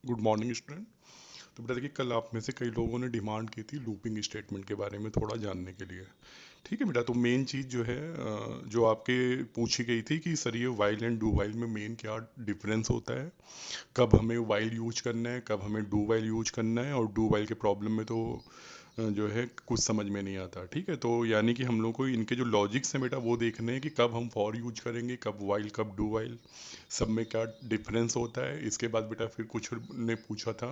Good morning student. तो बेटा देखिए, कल आप में से कई लोगों ने डिमांड की थी लूपिंग स्टेटमेंट के बारे में थोड़ा जानने के लिए। ठीक है बेटा, तो मेन चीज़ जो है जो आपके पूछी गई थी कि सर ये वाइल एंड डू वाइल में मेन क्या डिफरेंस होता है, कब हमें वाइल यूज करना है, कब हमें डू वाइल यूज करना है। और डू वाइल के प्रॉब्लम में तो जो है कुछ समझ में नहीं आता। ठीक है, तो यानी कि हम लोग को इनके जो लॉजिक्स हैं बेटा वो देखने हैं कि कब हम फॉर यूज करेंगे, कब वाइल, कब डू वाइल, सब में क्या डिफरेंस होता है। इसके बाद बेटा फिर कुछ ने पूछा था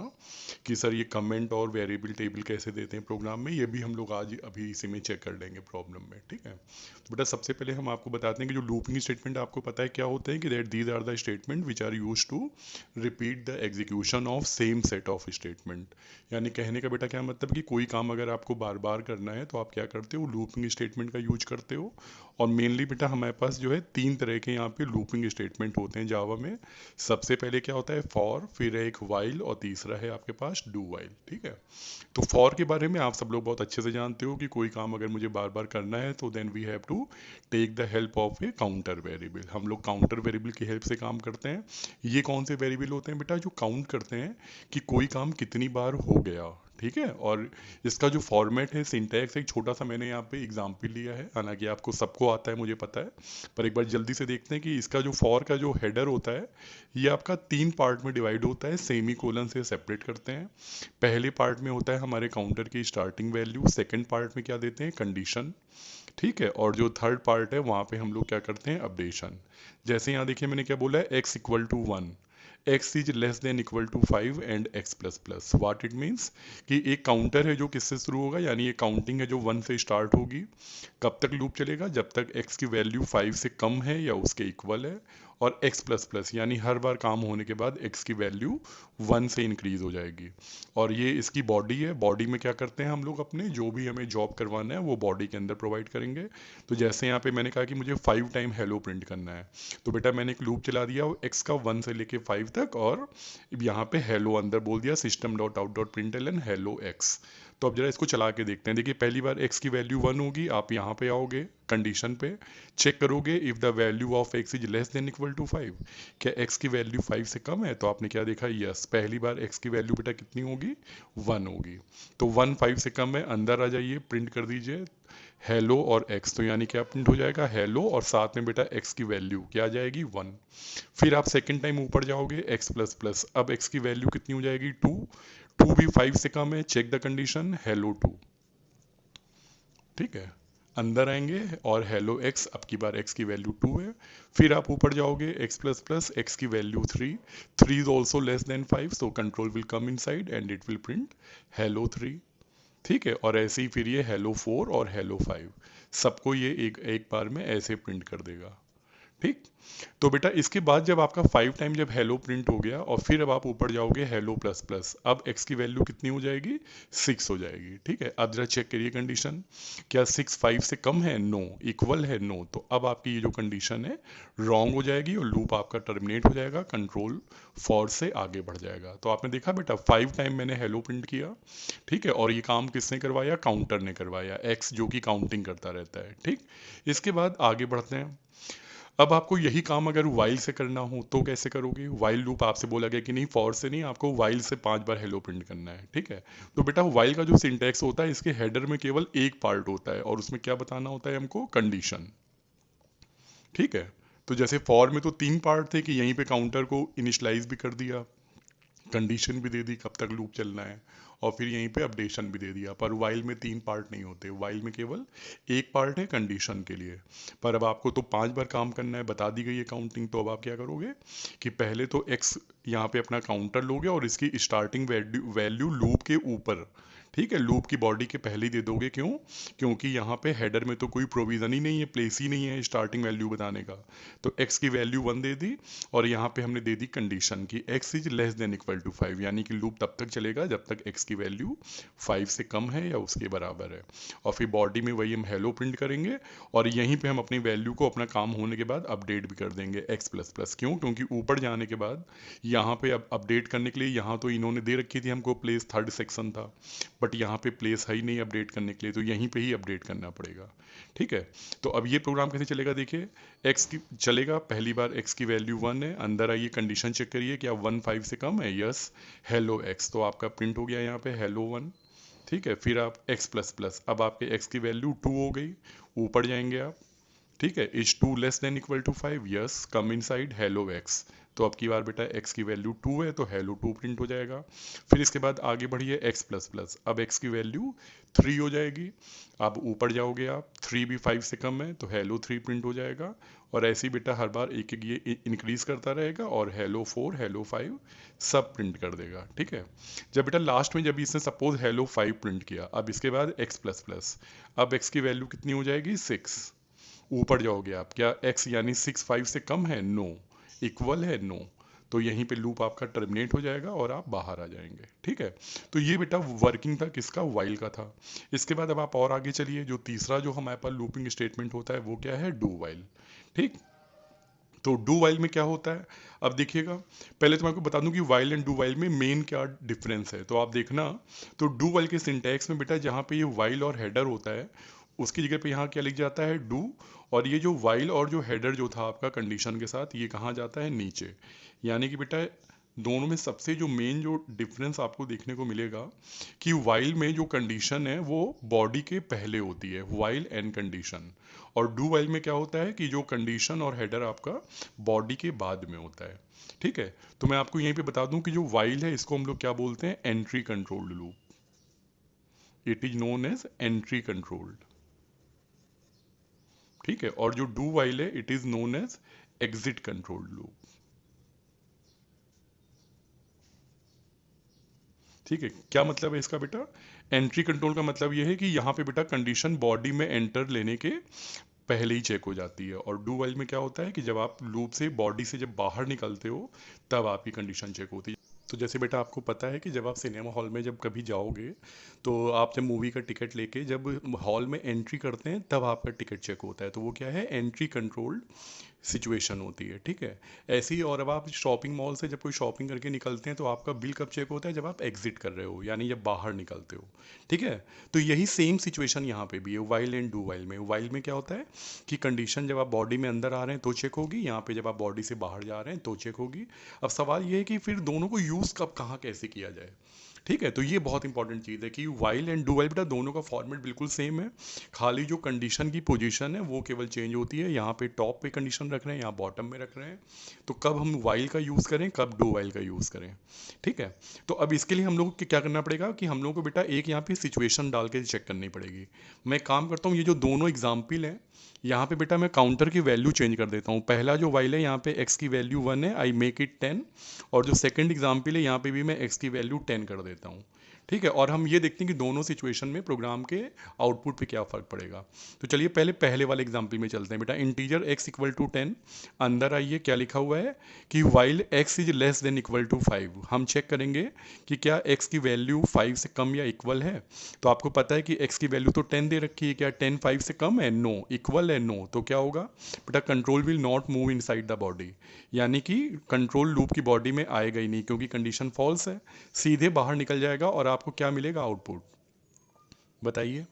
कि सर ये कमेंट और वेरिएबल टेबल कैसे देते हैं प्रोग्राम में। ये भी हम लोग आज अभी इसी में चेक कर लेंगे प्रॉब्लम में। ठीक है, तो बेटा सबसे पहले हम आपको बताते हैं कि जो लूपिंग स्टेटमेंट आपको पता है क्या होते हैं, कि that these are the statement which are use to repeat the execution of same set of statement. यानी कहने का बेटा क्या मतलब कि कोई काम अगर आपको बार बार करना है तो आप क्या करते हो, लूपिंग स्टेटमेंट का यूज करते हो। और मेनली बेटा हमारे पास जो है तीन तरह के यहाँ पे लूपिंग स्टेटमेंट होते हैं जावा में। सबसे पहले क्या होता है फॉर, फिर है एक वाइल, और तीसरा है आपके पास डू वाइल। ठीक है, तो फॉर के बारे में आप सब लोग बहुत अच्छे से जानते हो कि कोई काम अगर मुझे बार बार करना है तो then we have to take the help of a counter variable. हम लोग काउंटर वेरिएबल की हेल्प से काम करते हैं। ये कौन से वेरिएबल होते हैं बेटा, जो काउंट करते हैं कि कोई काम कितनी बार हो गया। ठीक है, और इसका जो फॉर्मेट है, सिंटैक्स, एक छोटा सा मैंने यहाँ पे एग्जाम्पल लिया है, हालांकि आपको सबको आता है मुझे पता है, पर एक बार जल्दी से देखते हैं कि इसका जो फॉर का जो हेडर होता है ये आपका तीन पार्ट में डिवाइड होता है, सेमी कोलन से सेपरेट करते हैं। पहले पार्ट में होता है हमारे काउंटर की स्टार्टिंग वैल्यू, सेकंड पार्ट में क्या देते हैं, कंडीशन। ठीक है, और जो थर्ड पार्ट है वहाँ पे हम लोग क्या करते हैं, अपडेशन। जैसे यहाँ देखिए मैंने क्या बोला है, x equal to one, x is less than equal to five and x plus plus. What it means कि एक काउंटर है जो किससे शुरू होगा, यानी ये काउंटिंग है जो वन से स्टार्ट होगी। कब तक लूप चलेगा, जब तक एक्स की वैल्यू फाइव से कम है या उसके इक्वल है। और एक्स प्लस प्लस यानी हर बार काम होने के बाद एक्स की वैल्यू वन से इंक्रीज हो जाएगी। और ये इसकी बॉडी है, बॉडी में क्या करते हैं हम लोग, अपने जो भी हमें जॉब करवाना है वो बॉडी के अंदर प्रोवाइड करेंगे। तो जैसे यहाँ पे मैंने कहा कि मुझे फाइव टाइम हेलो प्रिंट करना है, तो बेटा मैंने एक लूप चला दिया एक्स का वन से लेके फाइव तक, और यहाँ पे हेलो अंदर बोल दिया, system dot out dot print l n hello x. तो अब जरा इसको चला के देखते हैं। देखिए पहली बार x की वैल्यू वन होगी, आप यहाँ पे आओगे कंडीशन पे, चेक करोगे if the value of x is less than equal to five. क्या x की वैल्यू फाइव से कम है, तो आपने क्या देखा, यस, पहली बार x की वैल्यू बेटा कितनी होगी, वन होगी। तो वन फाइव से कम है, अंदर आ जाइए, प्रिंट कर दीजिए हेलो और x। तो यानी क्या प्रिंट हो जाएगा, हेलो, और साथ में बेटा x की वैल्यू क्या आ जाएगी, वन। फिर आप सेकेंड टाइम ऊपर जाओगे, x प्लस प्लस, अब x की वैल्यू कितनी हो जाएगी, टू। टू भी फाइव से कम है, check the condition, hello two. ठीक है, अंदर आएंगे और हेलो एक्स, अब की बार एक्स की वैल्यू टू है। फिर आप ऊपर जाओगे, एक्स प्लस प्लस, एक्स की value three. Three is also less than five, so control will come inside and it will print hello three. ठीक है, और ऐसे ही फिर ये हेलो फोर और हेलो फाइव, सबको ये एक एक बार में ऐसे प्रिंट कर देगा। ठीक, तो बेटा इसके बाद जब आपका फाइव टाइम जब हेलो प्रिंट हो गया, और फिर अब आप ऊपर जाओगे हेलो प्लस प्लस, अब एक्स की वैल्यू कितनी हो जाएगी, सिक्स हो जाएगी। ठीक है, अब जरा चेक करिए कंडीशन, क्या सिक्स फाइव से कम है, नो, इक्वल है, नो। तो अब आपकी ये जो कंडीशन है रॉन्ग हो जाएगी और लूप आपका टर्मिनेट हो जाएगा, कंट्रोल फॉर से आगे बढ़ जाएगा। तो आपने देखा बेटा फाइव टाइम मैंने हेलो प्रिंट किया। ठीक है, और ये काम किसने करवाया, काउंटर ने करवाया, एक्स जो कि काउंटिंग करता रहता है। ठीक, इसके बाद आगे बढ़ते हैं। अब आपको यही काम अगर वाइल से करना हो तो कैसे करोगे, वाइल लूप आपसे बोला गया कि नहीं फॉर से नहीं, आपको वाइल से पांच बार हेलो प्रिंट करना है। ठीक है, तो बेटा वाइल का जो सिंटैक्स होता है, इसके हेडर में केवल एक पार्ट होता है, और उसमें क्या बताना होता है हमको, कंडीशन। ठीक है, तो जैसे फॉर में तो तीन पार्ट थे कि यहीं पे काउंटर को इनिशलाइज भी कर दिया, कंडीशन भी दे दी कब तक लूप चलना है, और फिर यहीं पे अपडेशन भी दे दिया। पर वाइल में तीन पार्ट नहीं होते, वाइल में केवल एक पार्ट है कंडीशन के लिए। पर अब आपको तो पांच बार काम करना है, बता दी गई है काउंटिंग, तो अब आप क्या करोगे कि पहले तो एक्स यहाँ पे अपना काउंटर लोगे और इसकी स्टार्टिंग वैल्यू लूप के ऊपर, ठीक है, लूप की बॉडी के पहले ही दे दोगे, क्यों, क्योंकि यहाँ पे हेडर में तो कोई प्रोविज़न ही नहीं है, प्लेस ही नहीं है स्टार्टिंग वैल्यू बताने का। तो एक्स की वैल्यू वन दे दी, और यहाँ पे हमने दे दी कंडीशन कि x is less than equal to five, यानी कि लूप तब तक चलेगा जब तक x की वैल्यू फाइव से कम है या उसके बराबर है। और फिर बॉडी में वही हम हेलो प्रिंट करेंगे, और यहीं पे हम अपनी वैल्यू को अपना काम होने के बाद अपडेट भी कर देंगे x प्लस प्लस। क्यों, क्योंकि ऊपर जाने के बाद यहाँ पे अब अपडेट करने के लिए यहाँ तो इन्होंने दे रखी थी हमको प्लेस थर्ड सेक्शन था, बट यहाँ पे प्लेस है ही नहीं अपडेट करने के लिए, तो यहीं पे ही अपडेट करना पड़ेगा। ठीक है, तो अब ये प्रोग्राम कैसे चलेगा देखिए। एक्स की चलेगा, पहली बार एक्स की वैल्यू 1 है, अंदर आइए कंडीशन चेक करिए क्या 1 5 से कम है, यस, हेलो एक्स, तो आपका प्रिंट हो गया यहाँ पे हेलो 1। ठीक है, फिर आप एक्स प्लस प्लस, अब आपके एक्स की वैल्यू 2 हो गई, ऊपर जाएंगे आप। ठीक है, is 2 less than equal to 5, yes, come inside hello x, तो अब की बार बेटा x की वैल्यू 2 है तो हेलो 2 प्रिंट हो जाएगा। फिर इसके बाद आगे बढ़िए x प्लस प्लस, अब x की वैल्यू 3 हो जाएगी, अब ऊपर जाओगे आप, 3 भी 5 से कम है तो हेलो 3 प्रिंट हो जाएगा, और ऐसे ही बेटा हर बार एक एक ये इंक्रीज करता रहेगा, और हेलो 4 हेलो 5 सब प्रिंट कर देगा। ठीक है, जब बेटा लास्ट में जब इसने सपोज हेलो 5 प्रिंट किया, अब इसके बाद x प्लस प्लस, अब x की वैल्यू कितनी हो जाएगी 6, ऊपर जाओगे आप, क्या x यानी 6 5 से कम है, नो, इक्वल है, नो, तो यहीं पे लूप आपका टर्मिनेट हो जाएगा और आप बाहर आ जाएंगे। ठीक है, तो ये बेटा वर्किंग था किसका, वाइल का था। इसके बाद अब आप और आगे चलिए, जो तीसरा जो हमारे पास लूपिंग स्टेटमेंट होता है वो क्या है, डू वाइल। ठीक, तो डू वाइल में क्या होता है, अब देखिएगा, पहले तो मैं आपको बता दूं कि वाइल एंड डू वाइल में मेन क्या डिफरेंस है, तो आप देखना, तो डू वाइल के सिंटैक्स में बेटा जहाँ पे ये वाइल और हेडर होता है, उसकी जगह पे यहाँ क्या लिख जाता है, डू, और ये जो वाइल और जो हेडर जो था आपका कंडीशन के साथ, ये कहाँ जाता है, नीचे। यानी कि बेटा दोनों में सबसे जो मेन जो डिफरेंस आपको देखने को मिलेगा कि वाइल में जो कंडीशन है वो बॉडी के पहले होती है, वाइल एंड कंडीशन, और डू वाइल में क्या होता है कि जो कंडीशन और हेडर आपका बॉडी के बाद में होता है। ठीक है, तो मैं आपको यहीं पे बता दूं कि जो वाइल है इसको हम लोग क्या बोलते हैं, entry controlled loop, it is known as entry controlled. ठीक है, और जो डू वाइल है it is known as exit controlled loop. ठीक है, क्या मतलब है इसका बेटा, एंट्री कंट्रोल का मतलब यह है कि यहाँ पे बेटा कंडीशन बॉडी में एंटर लेने के पहले ही चेक हो जाती है, और डू वाइल में क्या होता है कि जब आप लूप से बॉडी से जब बाहर निकलते हो तब आपकी कंडीशन चेक होती है। तो जैसे बेटा आपको पता है कि जब आप सिनेमा हॉल में जब कभी जाओगे, तो आप जब मूवी का टिकट लेके जब हॉल में एंट्री करते हैं तब आपका टिकट चेक होता है, तो वो क्या है, एंट्री कंट्रोल्ड सिचुएशन होती है। ठीक है, ऐसी ही, और अब आप शॉपिंग मॉल से जब कोई शॉपिंग करके निकलते हैं तो आपका बिल कब चेक होता है, जब आप एग्जिट कर रहे हो, यानी जब बाहर निकलते हो। ठीक है, तो यही सेम सिचुएशन यहाँ पे भी है, वाइल एंड डू वाइल में। वाइल में क्या होता है कि कंडीशन जब आप बॉडी में अंदर आ रहे हैं तो चेक होगी, यहाँ पे जब आप बॉडी से बाहर जा रहे हैं तो चेक होगी। अब सवाल ये है कि फिर दोनों को यूज़ कब कहाँ कैसे किया जाए। ठीक है, तो ये बहुत इंपॉर्टेंट चीज़ है कि वाइल एंड डू वाइल बेटा दोनों का फॉर्मेट बिल्कुल सेम है, खाली जो कंडीशन की पोजीशन है वो केवल चेंज होती है, यहाँ पे टॉप पे कंडीशन रख रहे हैं, यहाँ बॉटम में रख रहे हैं, तो कब हम वाइल का यूज़ करें कब डू वाइल का यूज़ करें। ठीक है, तो अब इसके लिए हम लोग को क्या करना पड़ेगा कि हम लोग को बेटा एक यहाँ पे सिचुएशन डाल के चेक करनी पड़ेगी। मैं काम करता हूँ, ये जो दोनों एग्जाम्पल हैं यहाँ पे बेटा मैं काउंटर की वैल्यू चेंज कर देता हूँ। पहला जो वाइल है यहाँ पे x की वैल्यू 1 है, आई मेक इट 10, और जो सेकंड एग्जाम्पल है यहाँ पे भी मैं x की वैल्यू 10 कर देता हूँ। ठीक है, और हम ये देखते हैं कि दोनों सिचुएशन में प्रोग्राम के आउटपुट पे क्या फ़र्क पड़ेगा। तो चलिए पहले वाले एग्जाम्पल में चलते हैं बेटा, इंटीजर x इक्वल टू 10, अंदर आइए क्या लिखा हुआ है कि while x is less than equal to 5, हम चेक करेंगे कि क्या x की वैल्यू 5 से कम या इक्वल है। तो आपको पता है कि x की वैल्यू तो 10 दे रखी है, क्या 10 5 से कम है, नो, इक्वल है, नो, तो क्या होगा बेटा, control will not move inside the body, यानी कि कंट्रोल लूप की बॉडी में आएगा ही नहीं क्योंकि कंडीशन फॉल्स है, सीधे बाहर निकल जाएगा, और आपको क्या मिलेगा आउटपुट, बताइए,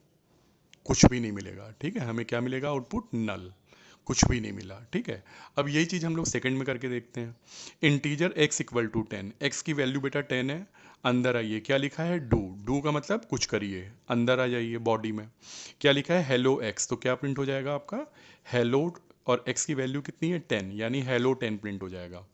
कुछ भी नहीं मिलेगा। ठीक है, हमें क्या मिलेगा आउटपुट, नल, कुछ भी नहीं मिला। ठीक है, अब यही चीज़ हम लोग सेकंड में करके देखते हैं, integer x equal to 10, x की वैल्यू बेटा 10 है, अंदर आइए क्या लिखा है, डू, डू का मतलब कुछ करिए, अंदर आ जाइए बॉडी में, क्या लिखा है, हेलो x, तो क्या प्रिंट हो जाएगा आपका, हेलो, और x की वैल्यू कितनी है 10, यानी हेलो 10 प्रिंट हो जाएगा।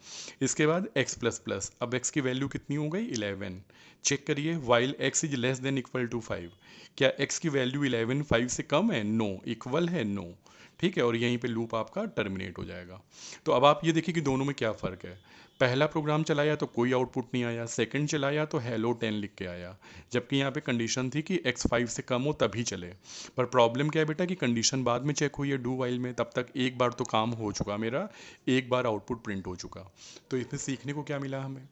इसके बाद x प्लस प्लस, अब x की वैल्यू कितनी हो गई 11, चेक करिए, while x is less than equal to 5, क्या x की वैल्यू 11 5 से कम है, नो, इक्वल है, नो। ठीक है, और यहीं पे लूप आपका टर्मिनेट हो जाएगा। तो अब आप ये देखिए कि दोनों में क्या फ़र्क है, पहला प्रोग्राम चलाया तो कोई आउटपुट नहीं आया, सेकंड चलाया तो हेलो 10 लिख के आया, जबकि यहाँ पे कंडीशन थी कि x 5 से कम हो तभी चले। पर प्रॉब्लम क्या है बेटा कि कंडीशन बाद में चेक हुई है डू वाइल में, तब तक एक बार तो काम हो चुका मेरा, एक बार आउटपुट प्रिंट हो चुका। तो इसमें सीखने को क्या मिला हमें,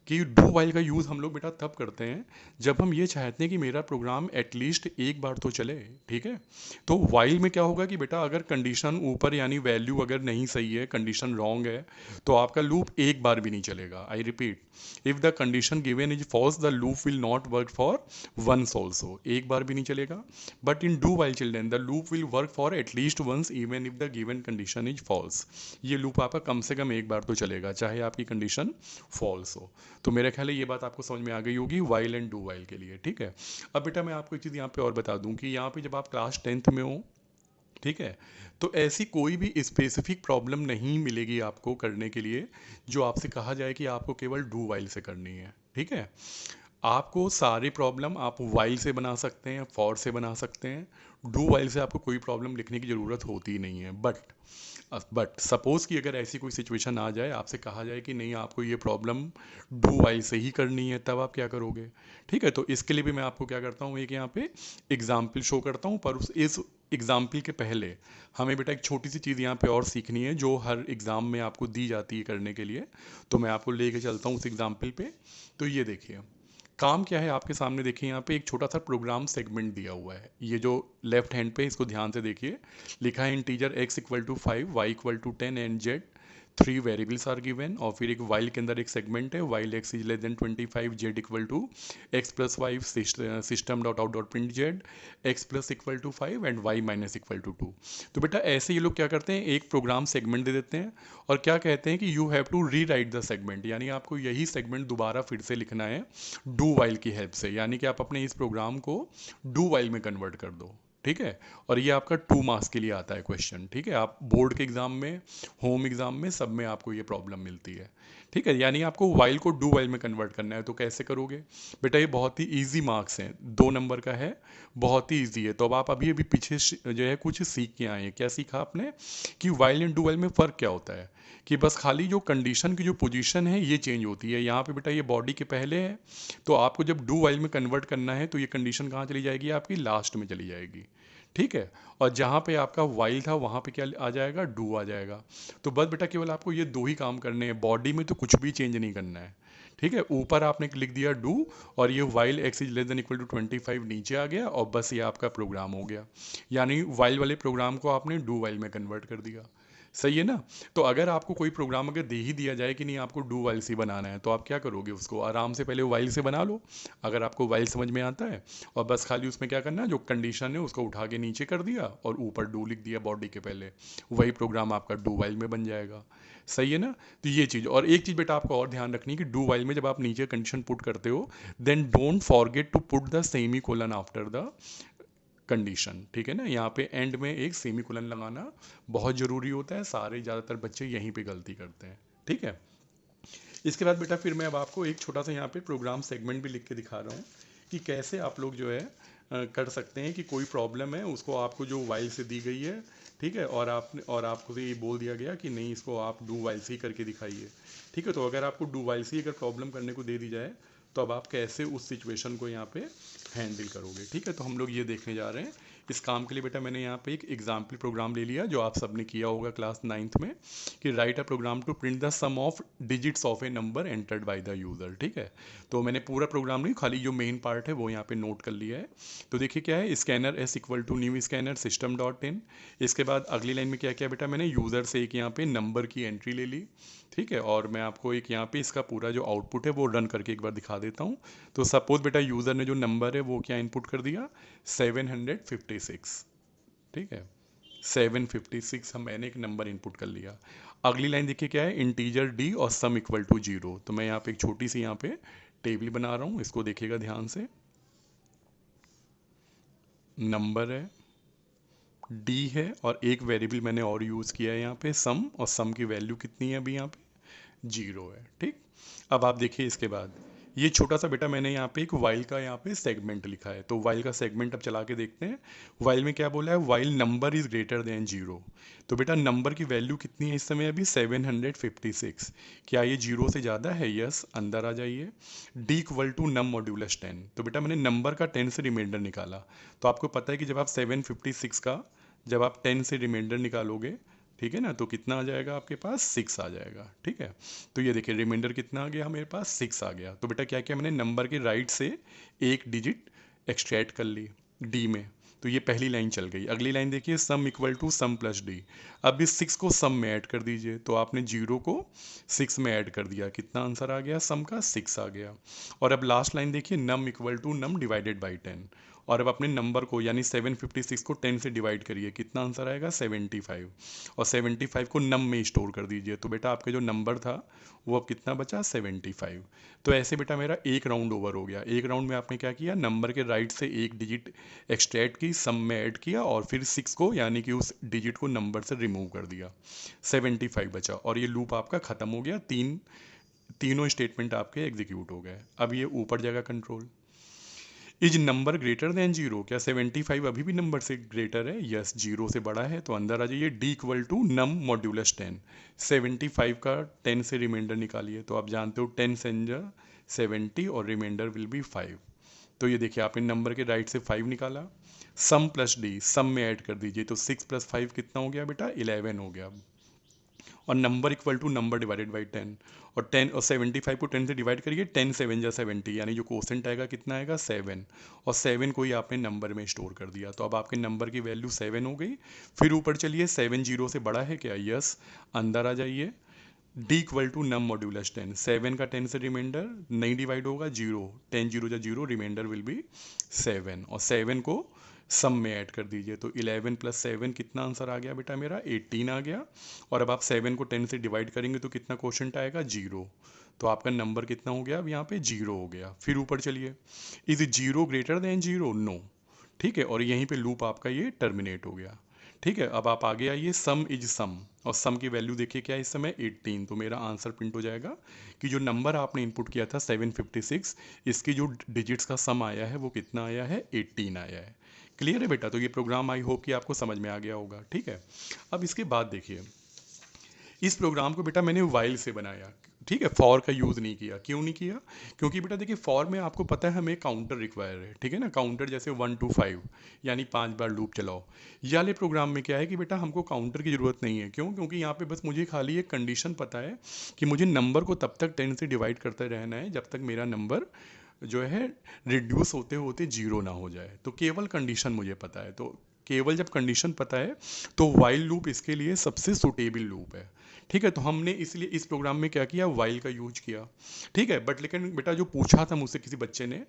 कि डू वाइल का यूज़ हम लोग बेटा तब करते हैं जब हम ये चाहते हैं कि मेरा प्रोग्राम एटलीस्ट एक बार तो चले। ठीक है, तो वाइल में क्या होगा कि बेटा अगर कंडीशन ऊपर यानी वैल्यू अगर नहीं सही है, कंडीशन रॉन्ग है, तो आपका लूप एक बार भी नहीं चलेगा। I repeat, if the condition given is false the loop will not work for once also, एक बार भी नहीं चलेगा। But in do while children the loop will work for at least once even if the given condition is false. ये loop आपका कम से कम एक बार तो चलेगा चाहे आपकी कंडीशन फॉल्स हो। तो मेरा ख्याल है ये बात आपको समझ में आ गई होगी वाइल एंड डू वाइल के लिए। ठीक है, अब बेटा मैं आपको एक चीज़ यहाँ पे और बता दूं कि यहाँ पे जब आप क्लास 10th में हो, ठीक है, तो ऐसी कोई भी स्पेसिफिक प्रॉब्लम नहीं मिलेगी आपको करने के लिए जो आपसे कहा जाए कि आपको केवल डू वाइल से करनी है। ठीक है, आपको सारे प्रॉब्लम आप वाइल से बना सकते हैं, फॉर से बना सकते हैं। डू वाइल से आपको कोई प्रॉब्लम लिखने की ज़रूरत होती ही नहीं है। बट सपोज़ कि अगर ऐसी कोई सिचुएशन आ जाए, आपसे कहा जाए कि नहीं आपको ये प्रॉब्लम डू वाइल से ही करनी है, तब आप क्या करोगे? ठीक है, तो इसके लिए भी मैं आपको क्या करता हूँ, एक यहाँ पे एग्जाम्पल शो करता हूँ, पर इस एग्जाम्पल के पहले हमें बेटा एक छोटी सी चीज़ यहाँ पे और सीखनी है जो हर एग्ज़ाम में आपको दी जाती है करने के लिए। तो मैं आपको लेके चलता हूँ उस एग्जाम्पल पे। तो ये देखिए काम क्या है आपके सामने, देखिए यहाँ पे एक छोटा सा प्रोग्राम सेगमेंट दिया हुआ है। ये जो लेफ्ट हैंड पे, इसको ध्यान से देखिए, लिखा है integer x equal to 5, y equal to 10 and z 3 variables are given. और फिर एक वाइल के अंदर एक सेगमेंट है, while x is less than 25 z equal to x plus 5 system dot out dot print z x plus equal to 5 and y minus equal to 2। तो बेटा ऐसे ये लोग क्या करते हैं, एक प्रोग्राम सेगमेंट दे देते हैं और क्या कहते हैं कि you have to rewrite the segment, यानी आपको यही सेगमेंट दोबारा फिर से लिखना है डू वाइल की हेल्प से, यानी कि आप अपने इस प्रोग्राम को डू वाइल में कन्वर्ट कर दो। ठीक है, और ये आपका 2 मार्क्स के लिए आता है क्वेश्चन। ठीक है, आप बोर्ड के एग्जाम में, होम एग्जाम में, सब में आपको ये प्रॉब्लम मिलती है। ठीक है, यानी आपको वाइल को डू वाइल में कन्वर्ट करना है। तो कैसे करोगे बेटा, ये बहुत ही ईजी मार्क्स हैं, 2 नंबर का है, बहुत ही ईजी है। तो अब आप अभी अभी पीछे जो है कुछ सीख के आए हैं। क्या सीखा आपने कि वाइल एंड डू वाइल में फ़र्क क्या होता है, कि बस खाली जो कंडीशन की जो पोजीशन है ये चेंज होती है। यहाँ पे बेटा ये बॉडी के पहले है, तो आपको जब डू वाइल में कन्वर्ट करना है तो ये कंडीशन कहाँ चली जाएगी, आपकी लास्ट में चली जाएगी। ठीक है, और जहाँ पे आपका वाइल था वहाँ पे क्या आ जाएगा, डू आ जाएगा। तो बस बेटा केवल आपको ये 2 ही काम करने हैं, बॉडी में तो कुछ भी चेंज नहीं करना है। ठीक है, ऊपर आपने लिख दिया डू और ये while x is less than equal to 25 नीचे आ गया और बस ये आपका प्रोग्राम हो गया। यानी वाइल वाले प्रोग्राम को आपने डू वाइल में कन्वर्ट कर दिया। सही है ना? तो अगर आपको कोई प्रोग्राम अगर दे ही दिया जाए कि नहीं आपको डू वाइल से बनाना है, तो आप क्या करोगे, उसको आराम से पहले वाइल से बना लो अगर आपको वाइल समझ में आता है, और बस खाली उसमें क्या करना है, जो कंडीशन है उसको उठा के नीचे कर दिया और ऊपर डू लिख दिया बॉडी के पहले, वही प्रोग्राम आपका डू वाइल में बन जाएगा। सही है ना? तो ये चीज़, और एक चीज़ बेटा आपको और ध्यान रखनी है कि डू वाइल में जब आप नीचे कंडीशन पुट करते हो, then don't forget to put the semicolon after the condition. ठीक है ना, यहाँ पे एंड में एक सेमी कोलन लगाना बहुत ज़रूरी होता है, सारे ज़्यादातर बच्चे यहीं पे गलती करते हैं। ठीक है, इसके बाद बेटा फिर मैं अब आपको एक छोटा सा यहाँ पे प्रोग्राम सेगमेंट भी लिख के दिखा रहा हूँ कि कैसे आप लोग जो है कर सकते हैं कि कोई प्रॉब्लम है उसको आपको जो वाइल से दी गई है, ठीक है, और आपको से ये बोल दिया गया कि नहीं इसको आप डू वाइल से ही करके दिखाइए। ठीक है, तो अगर आपको डू वाइल से ही अगर प्रॉब्लम करने को दे दी जाए तो अब आप कैसे उस सिचुएशन को यहाँ पे हैंडल करोगे। ठीक है, तो हम लोग ये देखने जा रहे हैं। इस काम के लिए बेटा मैंने यहाँ पे एक एग्जाम्पल प्रोग्राम ले लिया जो आप सबने किया होगा क्लास 9th में, कि write a program to print the sum of digits of a number entered by the user. ठीक है, तो मैंने पूरा प्रोग्राम नहीं, खाली जो मेन पार्ट है वो यहाँ पे नोट कर लिया है। तो देखिए क्या है, scanner s equal to new scanner system dot in. इसके बाद अगली लाइन में क्या किया बेटा, मैंने यूज़र से एक यहाँ पे नंबर की एंट्री ले ली। ठीक है, और मैं आपको एक यहाँ पे इसका पूरा जो आउटपुट है वो रन करके एक बार दिखा देता हूँ। तो सपोज बेटा यूज़र ने जो नंबर है वो क्या इनपुट कर दिया, 756। ठीक है, 756 हम मैंने एक नंबर इनपुट कर लिया। अगली लाइन देखिए क्या है, इंटीजर डी और सम इक्वल टू 0। तो मैं यहाँ पे एक छोटी सी यहाँ पे टेबल बना रहा हूँ, इसको देखिएगा ध्यान से। नंबर है, डी है, और एक वेरिएबल मैंने और यूज़ किया है यहाँ पे सम, और सम की वैल्यू कितनी है अभी यहाँ पे 0 है। ठीक, अब आप देखिए इसके बाद ये छोटा सा बेटा मैंने यहाँ पे एक वाइल का यहाँ पे सेगमेंट लिखा है। तो वाइल का सेगमेंट अब चला के देखते हैं। वाइल में क्या बोला है, while number is greater than 0। तो बेटा नंबर की वैल्यू कितनी है इस समय अभी, 756। क्या ये 0 से ज़्यादा है? यस, अंदर आ जाइए। D equal to num modulus 10। तो बेटा मैंने नंबर का 10 से रिमाइंडर निकाला। तो आपको पता है कि जब आप 756 का जब आप 10 से रिमाइंडर निकालोगे ठीक है ना, तो कितना आ जाएगा आपके पास 6 आ जाएगा। ठीक है, तो ये देखिए रिमाइंडर कितना आ गया मेरे पास 6 आ गया। तो बेटा क्या किया मैंने, नंबर के राइट से एक डिजिट एक्सट्रैक्ट कर ली डी में, तो ये पहली लाइन चल गई। अगली लाइन देखिए, sum equal to sum plus d. अब इस 6 को सम में ऐड कर दीजिए, तो आपने 0 को 6 में ऐड कर दिया, कितना आंसर आ गया, सम का 6 आ गया। और अब लास्ट लाइन देखिए, num equal to num divided by 10। और अब अपने नंबर को यानी 756 को 10 से डिवाइड करिए, कितना आंसर आएगा 75। और 75 को नम में स्टोर कर दीजिए, तो बेटा आपके जो नंबर था वो अब कितना बचा 75। तो ऐसे बेटा मेरा एक राउंड ओवर हो गया। एक राउंड में आपने क्या किया, नंबर के राइट से एक डिजिट एक्सट्रैक्ट की, सम में ऐड किया और फिर 6 को यानी कि उस डिजिट को नंबर से रिमूव कर दिया, 75 बचा और ये लूप आपका ख़त्म हो गया। तीनों स्टेटमेंट आपके एग्जीक्यूट हो गए। अब ये ऊपर जाएगा control, is number greater than zero, क्या 75 अभी भी नंबर से ग्रेटर है, यस जीरो से बड़ा है, तो अंदर आ जाइए, d equal to num modulus 10। 75 का 10 से रिमाइंडर निकालिए, तो आप जानते हो 10 सेंजर 70 और रिमाइंडर विल बी 5। तो ये देखिए आपने नंबर के राइट से 5 निकाला, सम प्लस डी सम में ऐड कर दीजिए, तो 6 + 5 कितना हो गया बेटा 11 हो गया। और number equal to number divided by 10, और 10 और 75 को 10 से डिवाइड करिए, 10 7 जा 70, यानी जो क्वोशंट आएगा कितना आएगा 7, और 7 को ही आपने नंबर में स्टोर कर दिया, तो अब आपके नंबर की वैल्यू 7 हो गई। फिर ऊपर चलिए, 7 0 से बड़ा है क्या, यस, अंदर आ जाइए, d equal to num modulus 10, 7 का 10 से रिमाइंडर नहीं डिवाइड होगा, 0, 10 0 जा 0, रिमाइंडर विल बी 7, और 7 को सम में ऐड कर दीजिए, तो 11 + 7 कितना आंसर आ गया बेटा मेरा 18 आ गया। और अब आप 7 को 10 से डिवाइड करेंगे तो कितना क्वोशंट आएगा 0, तो आपका नंबर कितना हो गया, अब यहाँ पे 0 हो गया। फिर ऊपर चलिए, इज 0 ग्रेटर देन 0, नो, ठीक है, और यहीं पे लूप आपका ये टर्मिनेट हो गया। ठीक है, अब आप आगे आइए, सम इज सम, और सम की वैल्यू देखिए क्या है इस समय 18, तो मेरा आंसर प्रिंट हो जाएगा कि जो नंबर आपने इनपुट किया था 756, इसकी जो डिजिट्स का सम आया है वो कितना आया है 18 आया है। क्लियर है बेटा, तो ये प्रोग्राम आई होप कि आपको समझ में आ गया होगा। ठीक है, अब इसके बाद देखिए, इस प्रोग्राम को बेटा मैंने वाइल से बनाया, ठीक है, फॉर का यूज़ नहीं किया। क्यों नहीं किया, क्योंकि बेटा देखिए फॉर में आपको पता है हमें काउंटर रिक्वायर है, ठीक है ना, काउंटर जैसे 1 to 5 यानी 5 बार लूप चलाओ। ये वाले प्रोग्राम में क्या है कि बेटा हमको काउंटर की ज़रूरत नहीं है। क्यों, क्योंकि यहाँ पे बस मुझे खाली एक कंडीशन पता है कि मुझे नंबर को तब तक 10 से डिवाइड करते रहना है जब तक मेरा नंबर जो है रिड्यूस होते होते 0 ना हो जाए। तो केवल कंडीशन मुझे पता है, तो केवल जब कंडीशन पता है तो वाइल लूप इसके लिए सबसे सुटेबल लूप है। ठीक है, तो हमने इसलिए इस प्रोग्राम में क्या किया, वाइल का यूज किया। ठीक है, बट लेकिन बेटा जो पूछा था मुझसे किसी बच्चे ने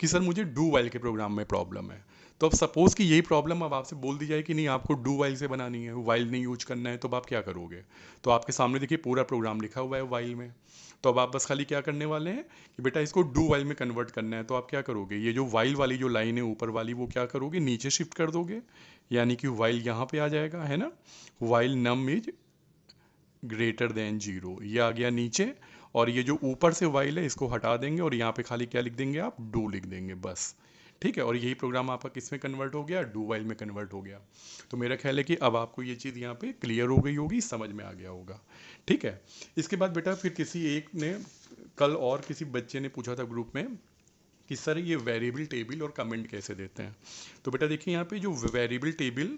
कि सर मुझे डू वाइल के प्रोग्राम में प्रॉब्लम है, तो अब सपोज कि यही प्रॉब्लम अब आपसे बोल दी जाए कि नहीं आपको डू वाइल से बनानी है, वाइल नहीं यूज करना है, तो अब आप क्या करोगे। तो आपके सामने देखिए पूरा प्रोग्राम लिखा हुआ है वाइल में, तो अब आप बस खाली क्या करने वाले हैं कि बेटा इसको डू वाइल में कन्वर्ट करना है। तो आप क्या करोगे, ये जो वाइल वाली जो लाइन है ऊपर वाली वो क्या करोगे, नीचे शिफ्ट कर दोगे, यानी कि वाइल यहाँ पे आ जाएगा, है ना, while num is greater than 0, ये आ गया नीचे। और ये जो ऊपर से वाइल है इसको हटा देंगे और यहाँ पे खाली क्या लिख देंगे, आप डू लिख देंगे बस। ठीक है, और यही प्रोग्राम आपका किस में कन्वर्ट हो गया, डू वाइल में कन्वर्ट हो गया। तो मेरा ख्याल है कि अब आपको ये चीज़ यहाँ पे क्लियर हो गई होगी, समझ में आ गया होगा। ठीक है, इसके बाद बेटा फिर किसी एक ने कल और किसी बच्चे ने पूछा था ग्रुप में कि सर ये वेरिएबल टेबल और कमेंट कैसे देते हैं। तो बेटा देखिए यहाँ पे जो वेरिएबल टेबल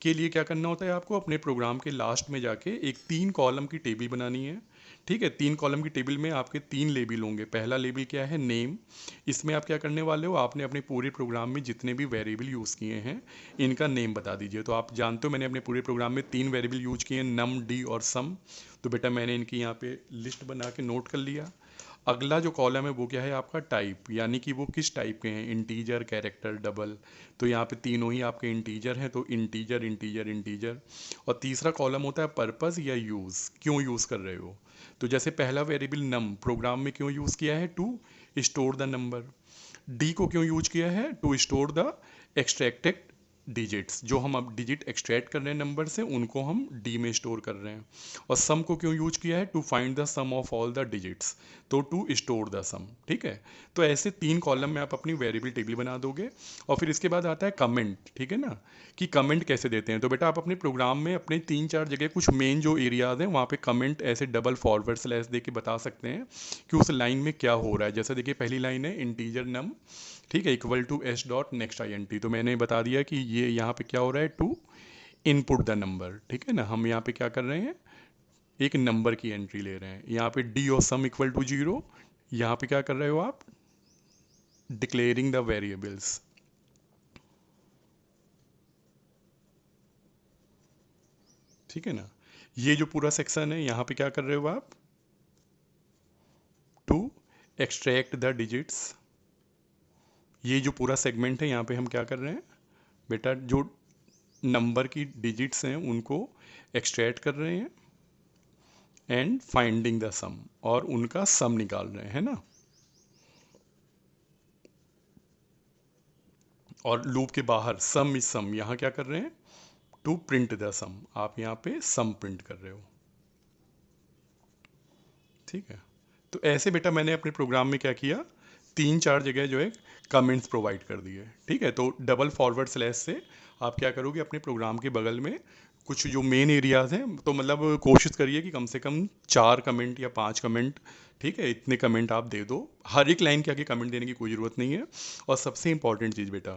के लिए क्या करना होता है, आपको अपने प्रोग्राम के लास्ट में जाके एक 3 कॉलम की टेबल बनानी है। ठीक है, 3 कॉलम की टेबल में आपके 3 लेबल होंगे। पहला लेबल क्या है, नेम, इसमें आप क्या करने वाले हो, आपने अपने पूरे प्रोग्राम में जितने भी वेरिएबल यूज़ किए हैं इनका नेम बता दीजिए। तो आप जानते हो मैंने अपने पूरे प्रोग्राम में 3 वेरिएबल यूज किए हैं, नम, डी और सम। तो बेटा मैंने इनकी यहाँ पे लिस्ट बना के नोट कर लिया। अगला जो कॉलम है वो क्या है आपका टाइप, यानी कि वो किस टाइप के हैं, इंटीजर, कैरेक्टर, डबल। तो यहाँ पे तीनों ही आपके इंटीजर हैं, तो इंटीजर इंटीजर इंटीजर। और तीसरा कॉलम होता है पर्पस या यूज़, क्यों यूज़ कर रहे हो। तो जैसे पहला वेरिएबल नम प्रोग्राम में क्यों यूज़ किया है, to store the number. D को क्यों यूज किया है, to store the extracted digits, जो हम अब डिजिट एक्सट्रैक्ट कर रहे हैं नंबर से उनको हम डी में स्टोर कर रहे हैं। और सम को क्यों यूज किया है, to find the sum of all the digits, तो टू स्टोर द सम। ठीक है, तो ऐसे 3 कॉलम में आप अपनी वेरिएबल टेबल बना दोगे। और फिर इसके बाद आता है कमेंट, ठीक है ना, कि कमेंट कैसे देते हैं। तो बेटा आप अपने प्रोग्राम में अपने 3-4 जगह कुछ मेन जो एरियाज हैं वहाँ पे कमेंट ऐसे डबल फॉरवर्ड स्लैश दे के बता सकते हैं कि उस लाइन में क्या हो रहा है। जैसे देखिए पहली लाइन है इंटीजर नम, ठीक है, equal to s dot next I N T, तो मैंने बता दिया कि ये यहाँ पे क्या हो रहा है, टू इनपुट द नंबर, ठीक है ना। हम यहाँ पे क्या कर रहे हैं, एक नंबर की एंट्री ले रहे हैं। यहाँ पे डी और सम इक्वल टू 0, यहाँ पे क्या कर रहे हो आप, डिक्लेयरिंग द वेरिएबल्स। ठीक है ना। ये जो पूरा सेक्शन है यहाँ पे क्या कर रहे हो आप, टू एक्सट्रैक्ट द डिजिट्स। ये जो पूरा सेगमेंट है यहाँ पे हम क्या कर रहे हैं बेटा, जो नंबर की डिजिट्स हैं उनको एक्सट्रैक्ट कर रहे हैं एंड फाइंडिंग द सम, और उनका सम निकाल रहे हैं ना। और लूप के बाहर सम इज सम, यहाँ क्या कर रहे हैं, टू प्रिंट द सम, आप यहाँ पे सम प्रिंट कर रहे हो। ठीक है। तो ऐसे बेटा मैंने अपने प्रोग्राम में क्या किया, 3-4 जगह जो है कमेंट्स प्रोवाइड कर दिए। ठीक है। तो डबल फॉरवर्ड स्लैश से आप क्या करोगे, अपने प्रोग्राम के बगल में कुछ जो मेन एरियाज हैं, तो मतलब कोशिश करिए कि कम से कम 4 कमेंट या 5 कमेंट, ठीक है, इतने कमेंट आप दे दो। हर एक लाइन के आगे कमेंट देने की कोई ज़रूरत नहीं है। और सबसे इंपॉर्टेंट चीज़ बेटा,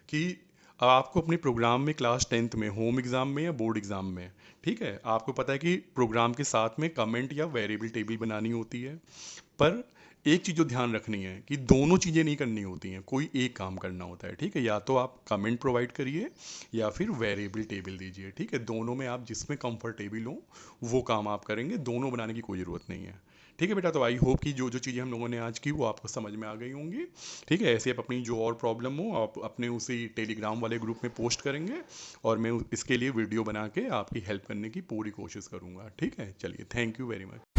कि आपको अपने प्रोग्राम में क्लास 10th में होम एग्ज़ाम में या बोर्ड एग्ज़ाम में, ठीक है, आपको पता है कि प्रोग्राम के साथ में कमेंट या वेरिएबल टेबल बनानी होती है। पर एक चीज़ जो ध्यान रखनी है कि दोनों चीज़ें नहीं करनी होती हैं, कोई एक काम करना होता है। ठीक है। या तो आप कमेंट प्रोवाइड करिए या फिर वेरिएबल टेबल दीजिए। ठीक है। दोनों में आप जिसमें कंफर्टेबल हो वो काम आप करेंगे, दोनों बनाने की कोई ज़रूरत नहीं है। ठीक है बेटा। तो आई होप कि जो जो चीज़ें हम लोगों ने आज की वो आपको समझ में आ गई होंगी। ठीक है। ऐसे आप अपनी जो और प्रॉब्लम हो आप अपने उसी टेलीग्राम वाले ग्रुप में पोस्ट करेंगे, और मैं इसके लिए वीडियो बना के आपकी हेल्प करने की पूरी कोशिश करूँगा। ठीक है। चलिए, थैंक यू वेरी मच।